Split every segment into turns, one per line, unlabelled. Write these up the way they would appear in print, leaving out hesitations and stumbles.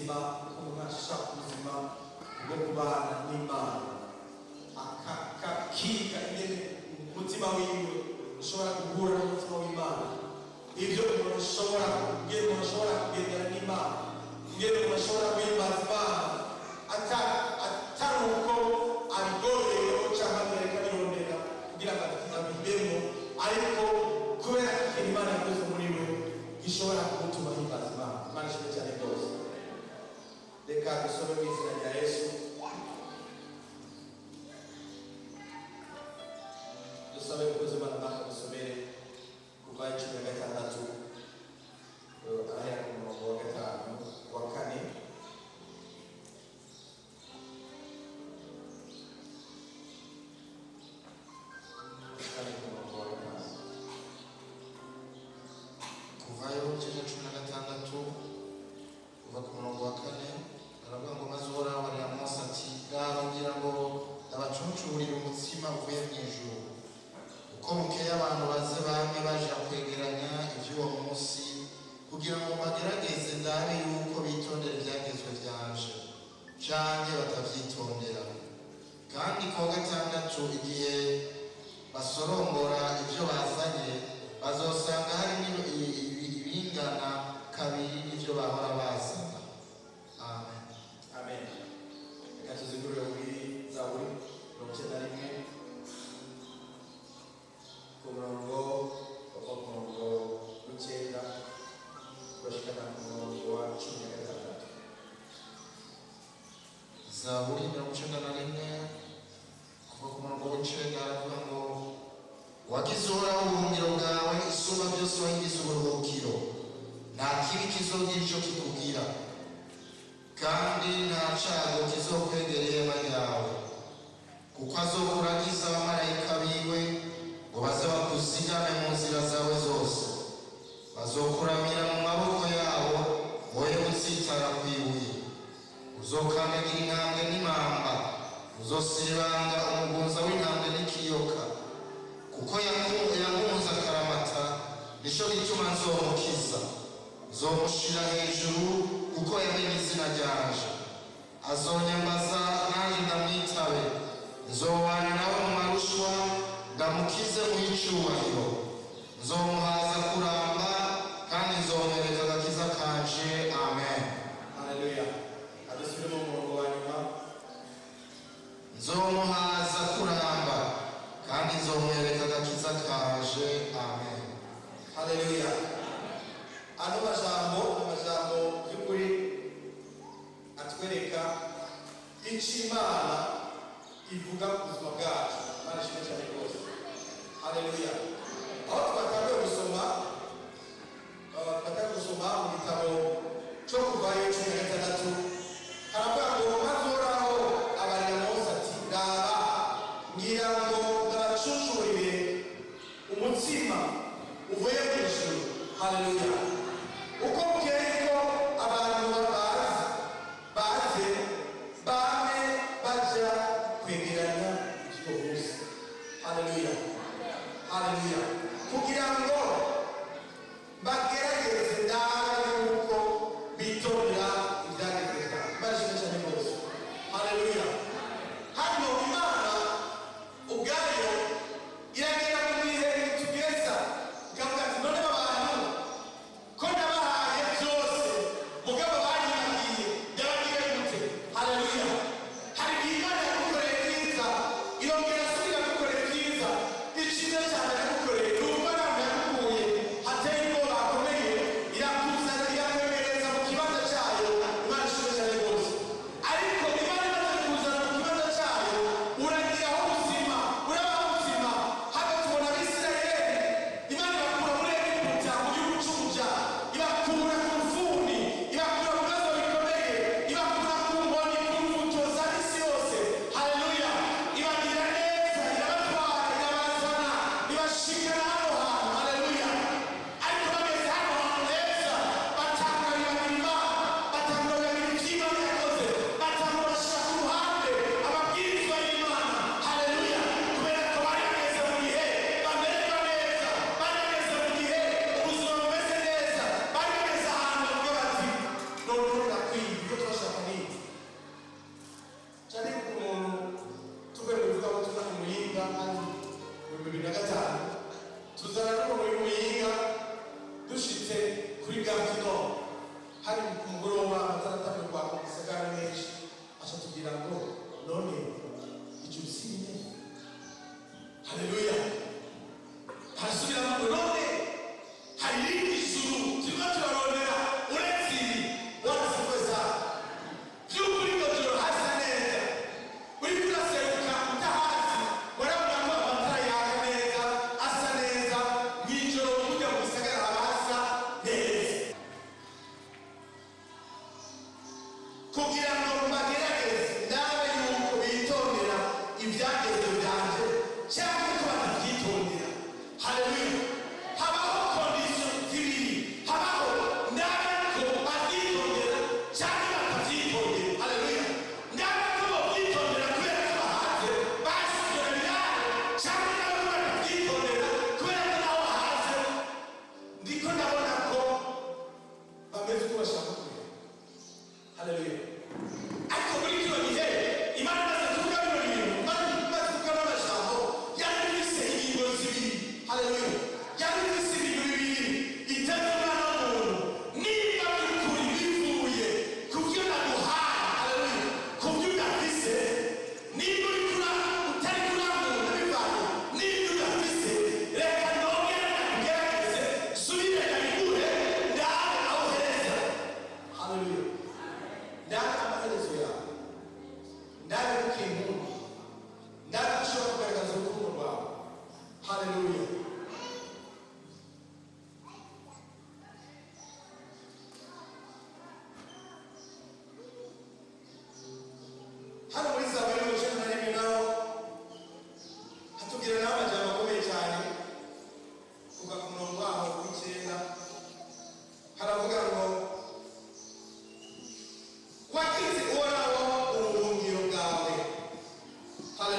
ubuzima, ubuzima bwo kubana n'Imana. dusabe kukoze bana baka gusomere kuva 16 aya ku murongo wa 5 wa 4
kuvayo 16 kuva ku murongo wa 4 aravuga ngo mazora warira Mose ati ngira ngo abacunshurira umutsima uvuye mu ijuru uko bukeye abantu baze bamwe baje kwegeranya iby'uwo munsi kugira ngo bagerageze ndabe yuko bitondera ibyagezwe byanje canke batavyitondera. Kandi ku wa 6 igihe basorongora ibyo bazanye bazosanga harimo ibingana kabiri n'ibyo bahora bazana. Amen.
Amen. Tuzigurire muri Zaburi 91 ku murongo w'icenda turashikana ku murongo wa 16.
Zaburi 91 kuva ku murongo w'icenda aravuga ngo wagize uhoraho ubuhungiro bwawe isumba byose wahingize uburuhukiro nta kibi kizogira ico kikubwira kandi nta cago kizokwegera ihema ryawe kuko azokuragiza abamarayika biwe ngo baze bakuzigame mu nzira zawe zose bazokuramira mu maboko yabo woye gutsitara kw'ibuye uzokandagira intambwe n'imamba uzosibanga umugunza w'intambwe n'ikiyoka kuko yankunze akaramata nico gituma nzomukiza nzomushira hejuru kuko yamenye izina ryanje azonyambaza nanjye ndamwitabe nzobana nawe mu marushwa ndamukize mu icubahiro nzomuhaza kuramba kandi nzomwereka agakiza kanje. Amen.
Haleluya. Adusubire mu murongo wa nyuma.
Nzomuhaza kuramba kandi nzomwereka agakiza kanje. Amen.
Haleluya. Ano majambo y'ukuri atwereka Imana ivuga ku buzima bwacu. Imana ishimwe cyane rwose. Haleluya. Aho twatangiye gusoma mu gitabo cyo kuvayo 16 haravuga ngo mazoraho abarira Mose ati ndaba ngira ngo ndabacunshurire umutsima uvuye mu ijuru. Haleluya. Uko bukeye ko abantu baze bame baja kwegeranya ikigo Mose. Haleluya. Haleluya. Kugira ngo bagerageze ndabe yuko bitondera ibyagezwe byabo. Barishimye cyane rwose. Haleluya. Hano Imana ubwayo iragera mu bihe bitugeza ikavuga ati none abantu ko nabahaye byose mugabo banyibagiye byabagire gute? Haleluya. Hari Imana yagukoreye byiza irongera asubira gukorera byiza iciza cyane yagukoreye numva ntabwo yagukuye hateye ubwoba hakomeye irakuzana irakwemereza mu kibanza cyayo. Imana ishimwe cyane rwose. Ariko Imana imaze kuzana mu kibanza cyayo uragiraho ubuzima urabaho ubuzima. Hano tubona Abisirayeli Imana ibakura muri Egiputa mu gihugu cy'umuja ibakura ku mfuni ibakura mu bibazo bikomeye ibakura ku mboni ku mbuto za isi yose. Haleluya. Ibagirira neza irabatwara irabazana ibashikana hano hantu. Haleluya. Ariko bageze hano hantu heza batangura bibagirira Imana batangura bibagirira ibyo Imana yakoze batangura bashyira ku ruhande amabwirizwa y'Imana. Haleluya. Kubera ko bari bageze mu gihe bamererwa neza bari bageze mu gihe ubuzima bumeze neza bari bageze ahantu bavuga bati none birakwiye ibyo turashaka ni iki? Cyane ko umuntu tuve mu bivuga ngo tuza mu Muyinga kandi mu 2005 tuzana n'umuntu uri Muyinga dushitse kuri Gardino hari ku mugoroba ataratamurwa ku gisagara menshi aca tugira ngo none icyo usine. Haleluya. Harasubira ngo none hari irindi juru turimo turarondera uretse iri warazikweza by'ukuri ngo joro hasa neza uri kuraseruka utahazi warabona ko amatara yaka neza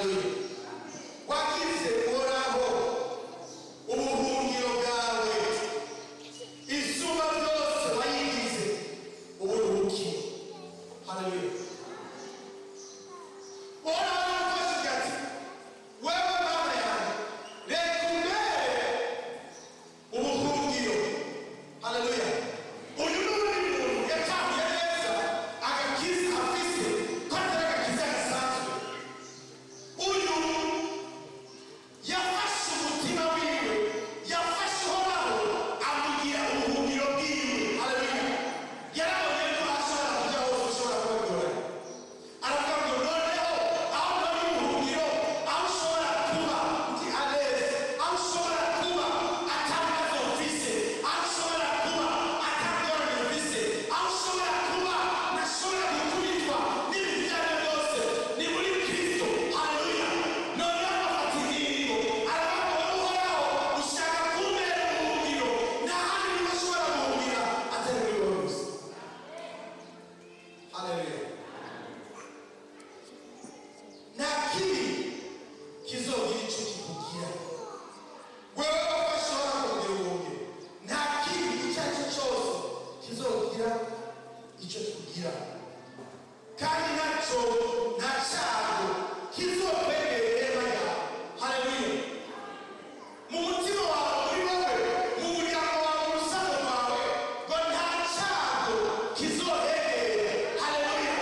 haleluya. Wagize uhoraho ubuhungiro bwawe, izuba ryose wayigize uburuhukiro, haleluya. Uhoraho yafashije ati, wewe mana yanjye, reka umbere ubuhungiro, haleluya. Uyu ni undi muntu yatangiye neza agakiza afise ko atari agakiza gasanzwe. Uyu yafashe umutima wiwe, yafashe uhoraho amugira ubuhungiro bwiwe, haleluya. Yarabonye ko ashobora kujya hose ushobora kubagora, aravuga ngo noneho aho nari ubuhungiro, aho ushobora kuba uti aleze, aho ushobora kuba atabibazo mfise, aho ushobora kuba atangorane mfise, aho ushobora kuba ntashobora gukubitwa n'ibintu ibyo ari byo byose, ni muri Kristo, haleluya. Noneho afata ingingo, aravuga ngo uhoraho ushaka kumbera ubuhungiro, nta handi niba ashobora guhungira atari muri wowe gusa, haleluya. Nta kibi kizogira icyo kikugira wewe wafashe uhoraho kugira ubuhungiro. Nta kibi icyo ari cyo cyose kizogira icyo kikugira, kandi nacyo nta cyago kizokwegera irema yawe, haleluya. Mu mutima wawe, muri wowe, mu muryango wawe, mu rusago rwawe, ngo nta cyago kizohegera, haleluya.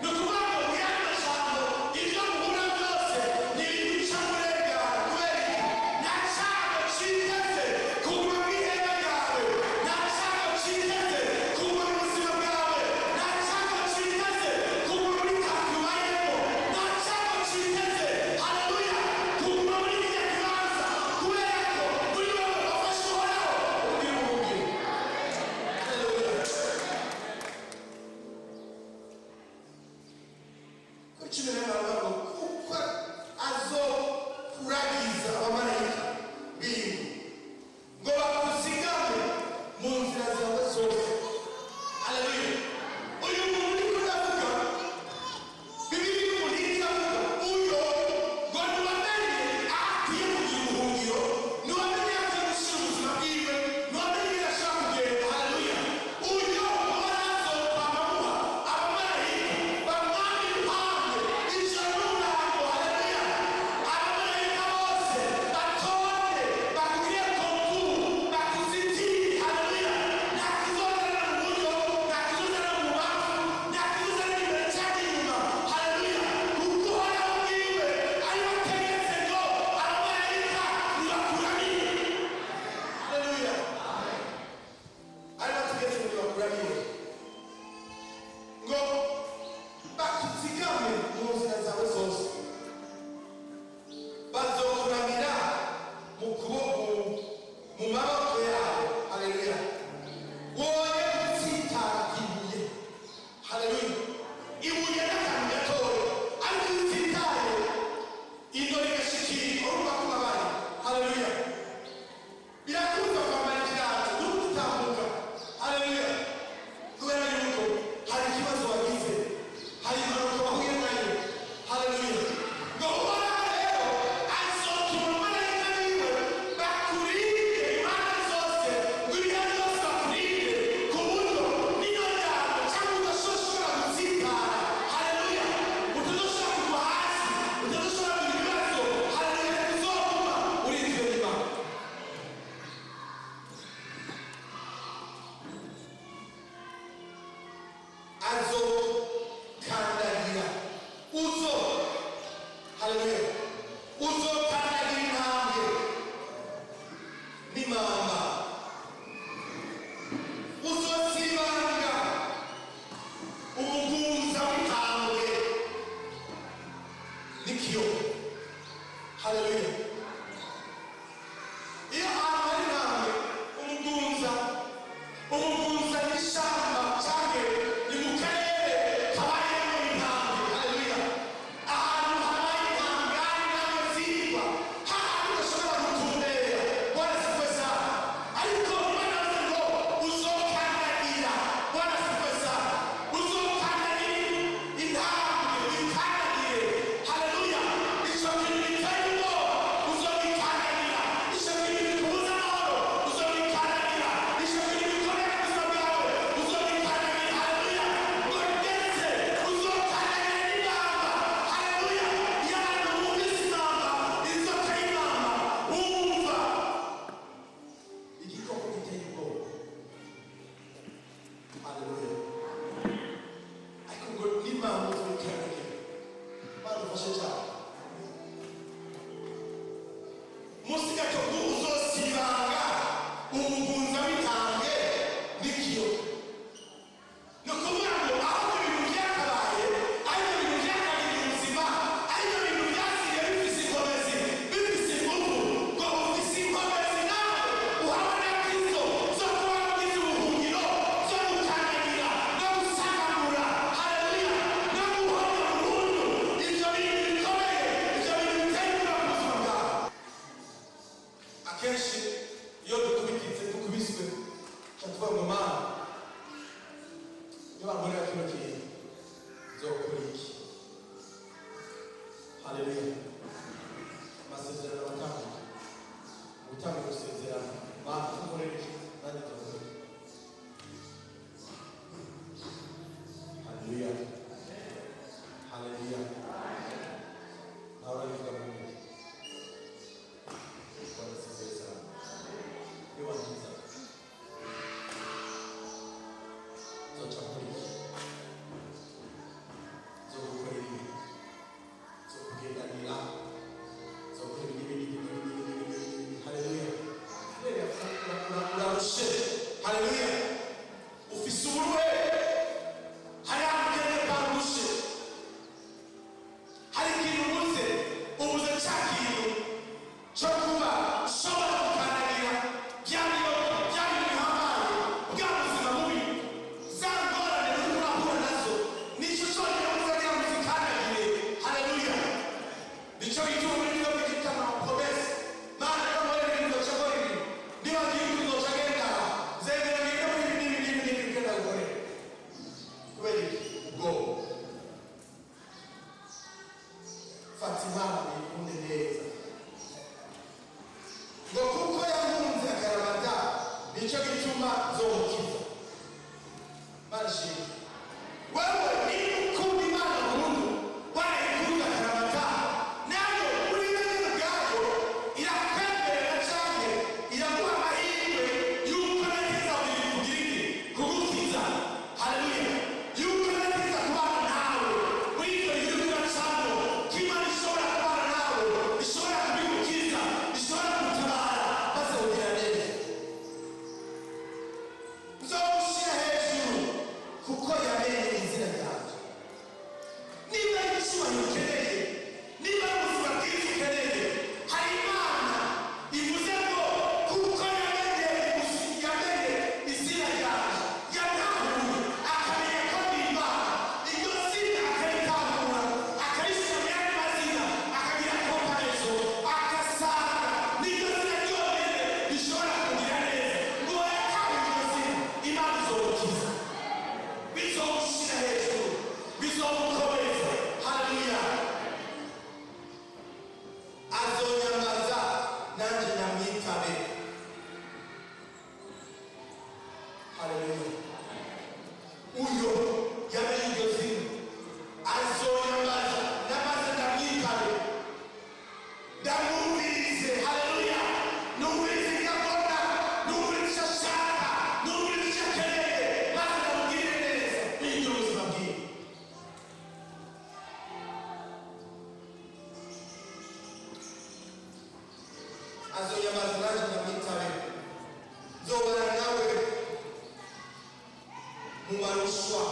Ni ukuvuga ngo mu yandi majambo, ibyo muhura byose ni ibintu bica murengana, kubera iki? Nta cyago cyiteze kuguma mu ihema ryawe, nta cyago cyiteze kuguma mu buzima bwawe, nta cyago cyiteze kuguma muri kaki ubayemo, nta cyago cyiteze, haleluya, kuguma muri kiriya kibanza, kubera ko muri wowe wafashe uhoraho ugira ubuhungiro, haleluya. Kuri cumi na rimwe baravuga ngo kuko azokuragiza abamarayika biwe ngo bakuzigame mu nzira zawe zose, haleluya. Uyu muntu uriko ndavuga, Bibiliya y'umuntu iriko iravuga, uyo ngo ntiwamenye aho akwiye kugira ubuhungiro, ntiwamenye aho akwiye gushyira ubuzima bwiwe, ntiwamenye ingene ashobora kugenda, haleluya. Uyo uhoraho azokwamamuha abamarayika bamwambika impande ijoro n'umurango, haleluya. Abamarayika bose batonde bakugire konturu, bakuzitire, haleluya. Nta kizozana mu buryo, nta kizozana mu bubavu, nta kizozana imbere cyangwa inyuma, haleluya. Kuko uhoraho ubwiwe ari we ategetse ngo abamarayika nibakuramire, haleluya. Ari we ategetse ngo nibakuramire, ngo bakuzigame mu nzira zawe zose, bazokuramira mu kuboko, mu maboko yawe, haleluya. Woye gutsitara ibuye, haleluya. Ibuye n'akantu gatoya, ariko iyo utsitaye ino rigashikira urumva ko ubabaye, haleluya. Birakuza kwambara ikirato n'ubu utambuka, haleluya, kubera yuko hari ikibazo wagize, hari impanuka wahuye nayo, haleluya. Ngo uhoraho rero azotuma abamarayika biwe bakurinde impande zose, ngo ibihe byose bakurinde, ku buryo n'iyo yawe cyangwa udashobora gutsitara, haleluya, utazoshobora kugwa hasi, utazoshobora kugira ibibazo, haleluya, uzoguma urinzwe n'Imana. Azokandagira, haleluya, uzokandagira intambwe n'imamba, uzosibanga umugunza w'intambwe n'ikiyoka, haleluya. Iyo ahantu hari intambwe, umugunza n'ishyamba cyangwa ni mu karere kabayemo intambwe, haleluya. Ahantu habaye intambwe, hari intambwe zirwa, hahandi udashobora gutumbera, Bwana asifiwe sana. Ariko Imana yavuze ngo uzokandagira, Bwana asifiwe sana, uzokandagira intambwe, uyikandagire, haleluya. gutanga gusezerana bakorera nanjye ndavuga. Haleluya, haleluya. Nawe bivuga mu ntoki barasezerana iyo wangiza zoca muri zo gukorera ibi zo kugendanira zo gukora ibi. Haleluya, urarushe. Haleluya, ufise uburwe hari amugende barushe, hari ikintu ubuze, ubuze cya kintu cyo kuba ushobora gukandagira bya bintu bihambaye bwa buzima bubi, za ngorane uri kurahura nazo nicyo cyonyine uzagira ngo uzikandagire. Haleluya, nicyo gituma muri bino bigita amapromese Mana kamore ibintu cyakora ibintu niba ngiye kuzoca genda zegera ngende muri ibi kenda gore kubera ubwo Fatima bikunde neza ngo kuko yamunze akaramata nicyo gituma zomukiza. Marashi wewe ni ukunda Imana burundu warayikunda akaramata nayo uri neza bwayo irakwemerera cyane iraguha amahirwe y'uko neza kugira kugukiza. Haleluya, y'uko neza kubana nawe muri ibyo gihugu uracamo k'Imana ishobora kubana nawe, ishobora kubigukiza, ishobora kugutabara maze ugira neza. Nzawushyira hejuru kuko yamenye izina ryanjye. Niba ari icyubahiro ukeneye, niba ari ubuzima bwiza ukeneye, hari Imana ivuze ngo kuko yamenye izina ryanjye, yanahuye akamenya ko ndi Imana, iryo zina akaritahura, akarishyira mu yandi mazina, akagira komparezo, agasanga n'iryo zina ryonyine rishobora kugira neza. Ngo yatahuye iryo zina, Imana izomukiza, bizomushyira hejuru, bizomukomeza. Haleluya, azonyamaza nanjye nyamwitabe. Haleluya, uyo yamenye iryo zina azonyamaza namaze ndamwitabe, ndamwumvirize. Haleluya, numvirize ibyo akora, numvirize icyo ashaka, numvirize icyo akeneye, maze ndamugirire neza n'ibyo ubuzima bwiwe. Azonyamaza nanjye ndamwitabe, nzobana nawe mu marushwa,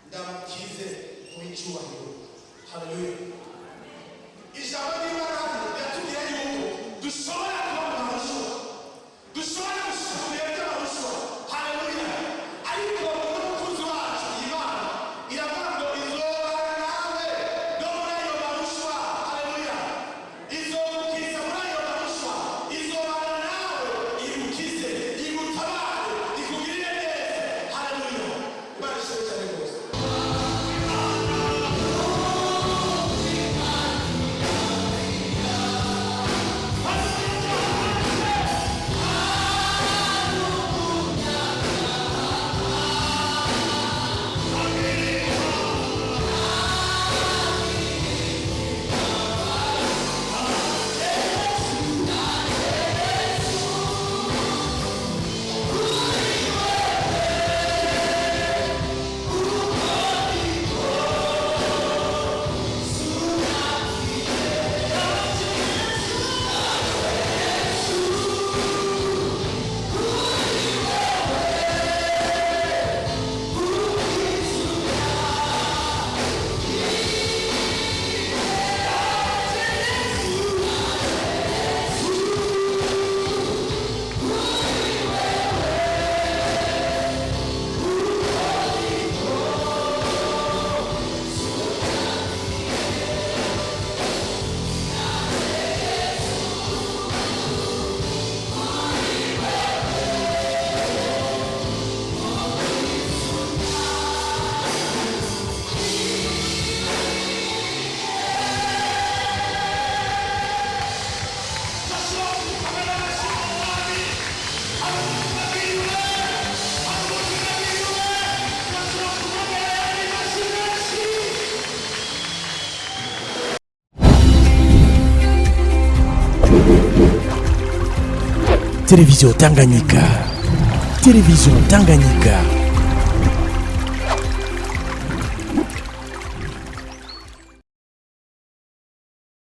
ndamukize mu icyubahiro. Haleluya, ijambo ry'Imana ryatubwira yuko dushobora kuba mu marushwa, dushobora gushika mu bihe by'amarushwa. Haleluya, ariko umukunzi wacu Imana iravuga ngo izobana nawe no muri ayo marushwa. Haleluya, izogukiza muri ayo marushwa, izobana nawe igukize, igutabare, ikugirire neza. Haleluya, Imana ishimwe cyane rwose.
Télévision Tanganyika. Télévision Tanganyika.